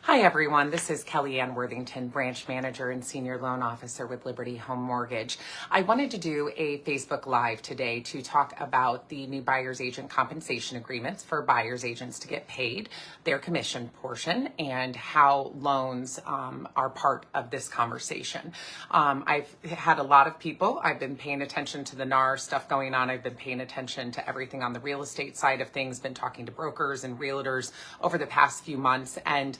Hi, everyone. This is Kellyanne Worthington, Branch Manager and Senior Loan Officer with Liberty Home Mortgage. I wanted to do a Facebook Live today to talk about the new buyer's agent compensation agreements for buyer's agents to get paid their commission portion and how loans are part of this conversation. I've had a lot of people. I've been paying attention to the NAR stuff going on. I've been paying attention to everything on the real estate side of things, been talking to brokers and realtors over the past few months, and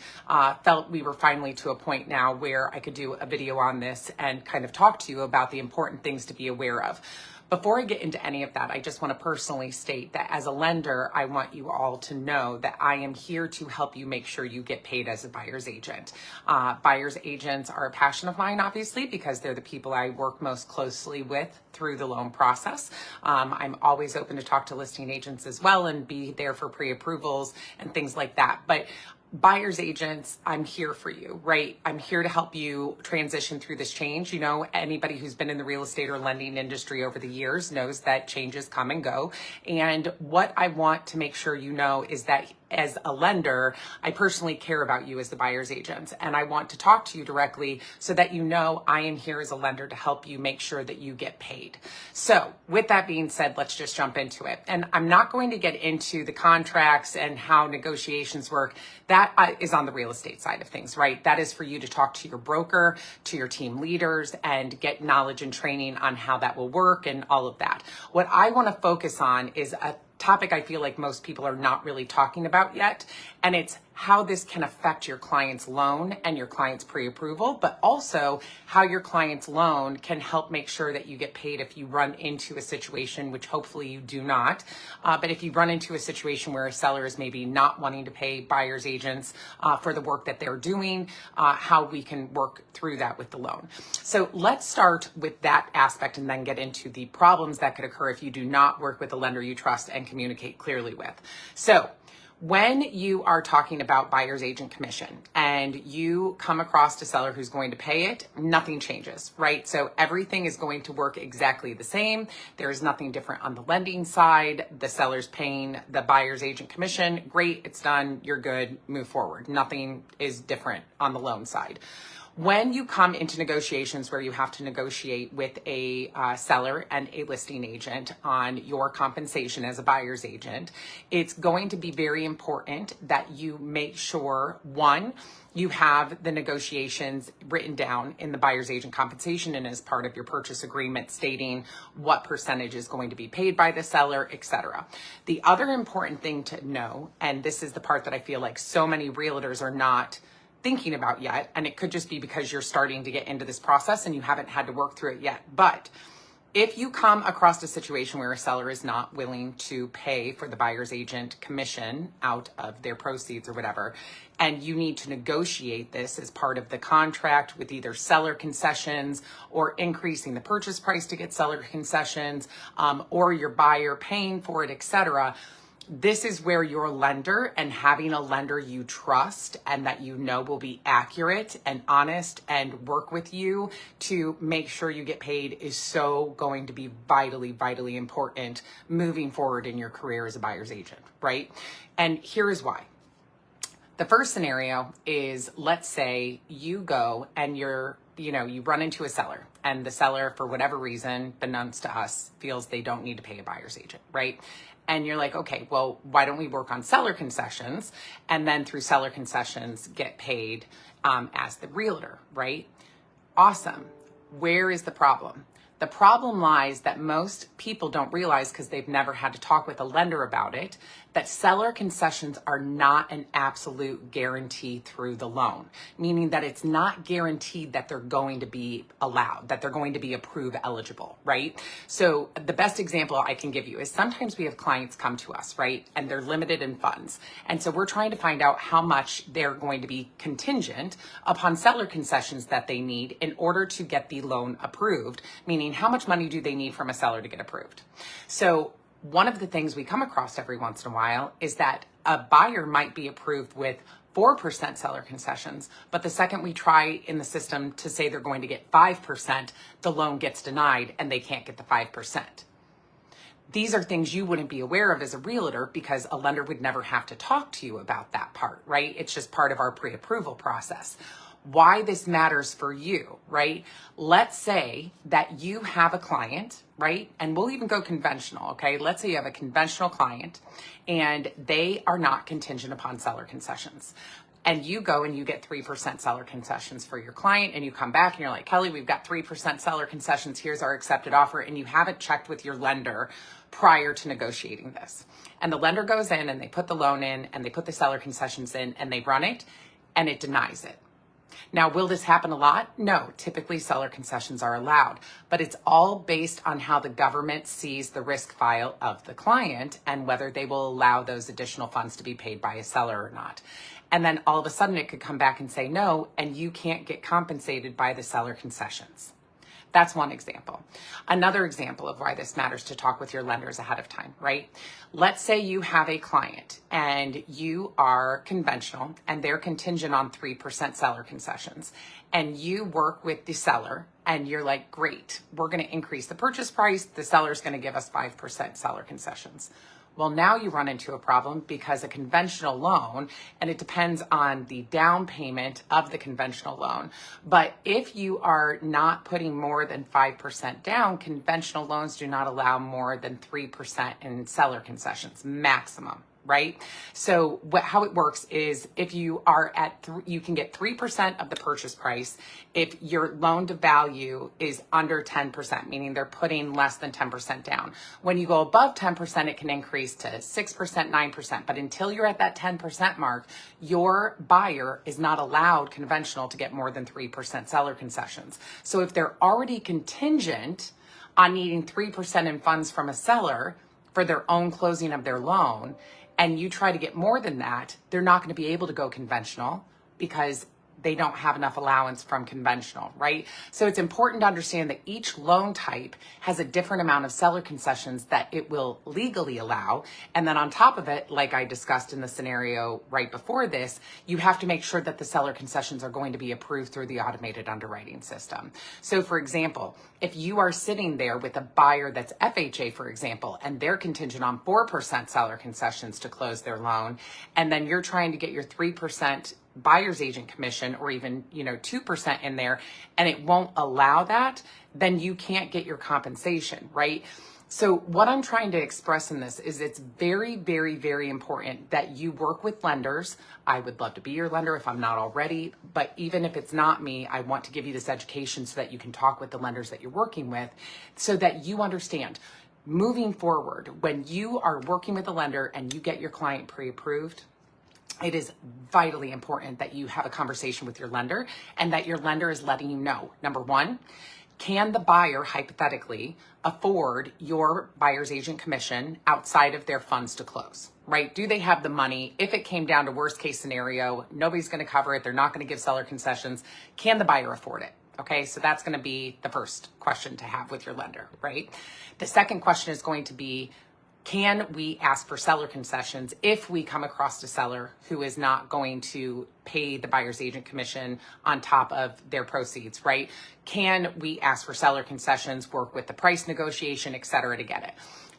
felt we were finally to a point now where I could do a video on this and kind of talk to you about the important things to be aware of. Before I get into any of that, I just want to personally state that as a lender, I want you all to know that I am here to help you make sure you get paid as a buyer's agent. Buyer's agents are a passion of mine, obviously, because they're the people I work most closely with through the loan process. I'm always open to talk to listing agents as well and be there for pre-approvals and things like that. But buyer's agents, I'm here for you, right? I'm here to help you transition through this change. You know, anybody who's been in the real estate or lending industry over the years knows that changes come and go. And what I want to make sure you know is that as a lender, I personally care about you as the buyer's agent, and I want to talk to you directly so that you know I am here as a lender to help you make sure that you get paid. So with that being said, let's just jump into it. And I'm not going to get into the contracts and how negotiations work. That is on the real estate side of things, right? That is for you to talk to your broker, to your team leaders, and get knowledge and training on how that will work and all of that. What I want to focus on is a topic I feel like most people are not really talking about yet, and it's how this can affect your client's loan and your client's pre-approval, but also how your client's loan can help make sure that you get paid if you run into a situation, which hopefully you do not, but if you run into a situation where a seller is maybe not wanting to pay buyer's agents for the work that they're doing, how we can work through that with the loan. So let's start with that aspect and then get into the problems that could occur if you do not work with a lender you trust and communicate clearly with. So when you are talking about buyer's agent commission and you come across a seller who's going to pay it, nothing changes, right? So everything is going to work exactly the same. There is nothing different on the lending side. The seller's paying the buyer's agent commission. Great, it's done. You're good. Move forward. Nothing is different on the loan side. When you come into negotiations where you have to negotiate with a seller and a listing agent on your compensation as a buyer's agent, it's going to be very important that you make sure, one, you have the negotiations written down in the buyer's agent compensation and as part of your purchase agreement stating what percentage is going to be paid by the seller, etc. The other important thing to know, and this is the part that I feel like so many realtors are not thinking about yet, and it could just be because you're starting to get into this process and you haven't had to work through it yet. But if you come across a situation where a seller is not willing to pay for the buyer's agent commission out of their proceeds or whatever, and you need to negotiate this as part of the contract with either seller concessions or increasing the purchase price to get seller concessions, or your buyer paying for it, etc., this is where your lender and having a lender you trust and that you know will be accurate and honest and work with you to make sure you get paid is so going to be vitally, vitally important moving forward in your career as a buyer's agent, right? And here is why. The first scenario is, let's say you go and you run into a seller and the seller, for whatever reason, beknownst to us, feels they don't need to pay a buyer's agent, right? And you're like, okay, well, why don't we work on seller concessions and then through seller concessions get paid as the realtor, right? Awesome. Where is the problem? The problem lies that most people don't realize, because they've never had to talk with a lender about it, that seller concessions are not an absolute guarantee through the loan, meaning that it's not guaranteed that they're going to be allowed, that they're going to be approve eligible, right? So the best example I can give you is sometimes we have clients come to us, right? And they're limited in funds. And so we're trying to find out how much they're going to be contingent upon seller concessions that they need in order to get the loan approved, meaning how much money do they need from a seller to get approved? So one of the things we come across every once in a while is that a buyer might be approved with 4% seller concessions, but the second we try in the system to say they're going to get 5%, the loan gets denied and they can't get the 5%. These are things you wouldn't be aware of as a realtor because a lender would never have to talk to you about that part, right? It's just part of our pre-approval process. Why this matters for you, right? Let's say that you have a client, right? And we'll even go conventional, okay? Let's say you have a conventional client and they are not contingent upon seller concessions. And you go and you get 3% seller concessions for your client, and you come back and you're like, Kelly, we've got 3% seller concessions. Here's our accepted offer. And you haven't checked with your lender prior to negotiating this. And the lender goes in and they put the loan in and they put the seller concessions in and they run it and it denies it. Now, will this happen a lot? No, typically seller concessions are allowed, but it's all based on how the government sees the risk file of the client and whether they will allow those additional funds to be paid by a seller or not. And then all of a sudden it could come back and say no, and you can't get compensated by the seller concessions. That's one example. Another example of why this matters to talk with your lenders ahead of time, right? Let's say you have a client and you are conventional and they're contingent on 3% seller concessions, and you work with the seller and you're like, great, we're going to increase the purchase price. The seller's going to give us 5% seller concessions. Well, now you run into a problem because a conventional loan, and it depends on the down payment of the conventional loan, but if you are not putting more than 5% down, conventional loans do not allow more than 3% in seller concessions, maximum. Right? So how it works is if you are at, you can get 3% of the purchase price if your loan to value is under 10%, meaning they're putting less than 10% down. When you go above 10%, it can increase to 6%, 9%. But until you're at that 10% mark, your buyer is not allowed conventional to get more than 3% seller concessions. So if they're already contingent on needing 3% in funds from a seller for their own closing of their loan, and you try to get more than that, they're not going to be able to go conventional because they don't have enough allowance from conventional, right? So it's important to understand that each loan type has a different amount of seller concessions that it will legally allow. And then on top of it, like I discussed in the scenario right before this, you have to make sure that the seller concessions are going to be approved through the automated underwriting system. So for example, if you are sitting there with a buyer that's FHA, for example, and they're contingent on 4% seller concessions to close their loan, and then you're trying to get your 3% buyer's agent commission or even 2% in there, and it won't allow that, then you can't get your compensation, right? So what I'm trying to express in this is it's very, very, very important that you work with lenders. I would love to be your lender if I'm not already, but even if it's not me, I want to give you this education so that you can talk with the lenders that you're working with so that you understand moving forward, when you are working with a lender and you get your client pre-approved, it is vitally important that you have a conversation with your lender and that your lender is letting you know, number one, can the buyer hypothetically afford your buyer's agent commission outside of their funds to close, right? Do they have the money? If it came down to worst case scenario, nobody's going to cover it. They're not going to give seller concessions. Can the buyer afford it? Okay, so that's going to be the first question to have with your lender, right? The second question is going to be, can we ask for seller concessions if we come across a seller who is not going to pay the buyer's agent commission on top of their proceeds, right? Can we ask for seller concessions, work with the price negotiation, et cetera, to get it?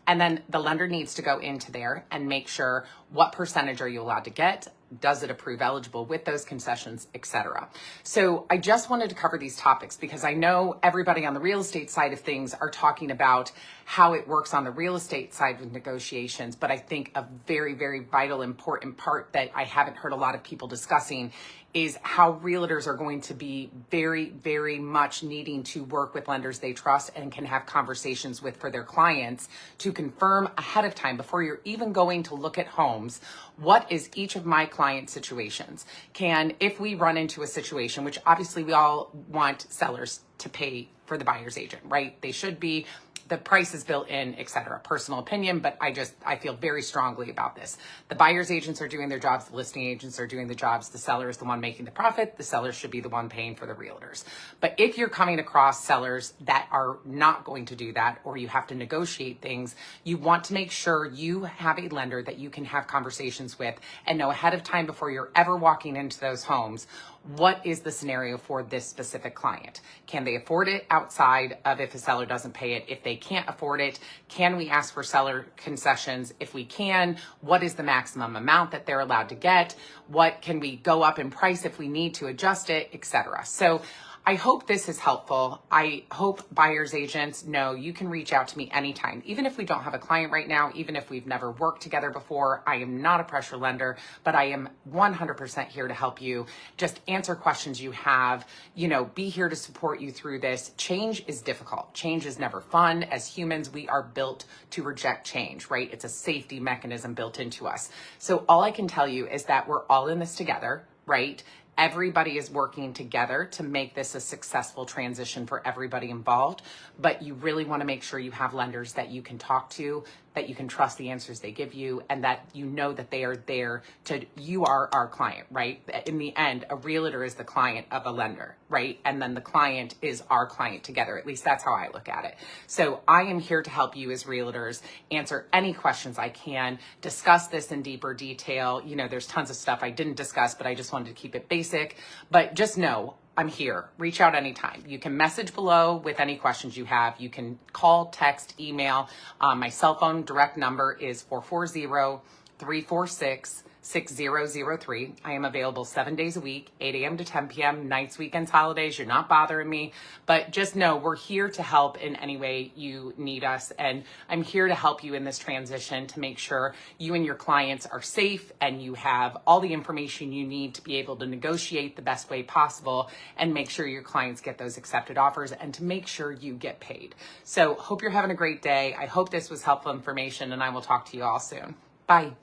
And then the lender needs to go into there and make sure what percentage are you allowed to get? Does it approve eligible with those concessions, et cetera? So I just wanted to cover these topics because I know everybody on the real estate side of things are talking about how it works on the real estate side with negotiations. But I think a very, very vital, important part that I haven't heard a lot of people discussing is how realtors are going to be very, very much needing to work with lenders they trust and can have conversations with for their clients to confirm ahead of time before you're even going to look at homes. What is each of my client situations? If we run into a situation, which obviously we all want sellers to pay for the buyer's agent, right? They should be. The price is built in, et cetera. Personal opinion, but I feel very strongly about this. The buyer's agents are doing their jobs. The listing agents are doing the jobs. The seller is the one making the profit. The seller should be the one paying for the realtors. But if you're coming across sellers that are not going to do that, or you have to negotiate things, you want to make sure you have a lender that you can have conversations with and know ahead of time before you're ever walking into those homes what is the scenario for this specific client? Can they afford it outside of if a seller doesn't pay it? If they can't afford it, can we ask for seller concessions? If we can, what is the maximum amount that they're allowed to get? What can we go up in price if we need to adjust it, etc. So I hope this is helpful. I hope buyer's agents know you can reach out to me anytime. Even if we don't have a client right now, even if we've never worked together before, I am not a pressure lender, but I am 100% here to help you. Just answer questions you have, be here to support you through this. Change is difficult. Change is never fun. As humans, we are built to reject change, right? It's a safety mechanism built into us. So all I can tell you is that we're all in this together, right? Everybody is working together to make this a successful transition for everybody involved, but you really want to make sure you have lenders that you can talk to, that you can trust the answers they give you, and that you know that they are there you are our client, right? In the end, a realtor is the client of a lender, right? And then the client is our client together. At least that's how I look at it. So I am here to help you as realtors answer any questions I can, discuss this in deeper detail. There's tons of stuff I didn't discuss, but I just wanted to keep it basic. But just know, I'm here. Reach out anytime. You can message below with any questions you have. You can call, text, email. My cell phone direct number is 440-346-6003. I am available 7 days a week, 8 a.m. to 10 p.m., nights, weekends, holidays. You're not bothering me, but just know we're here to help in any way you need us. And I'm here to help you in this transition to make sure you and your clients are safe and you have all the information you need to be able to negotiate the best way possible and make sure your clients get those accepted offers and to make sure you get paid. So hope you're having a great day. I hope this was helpful information, and I will talk to you all soon. Bye.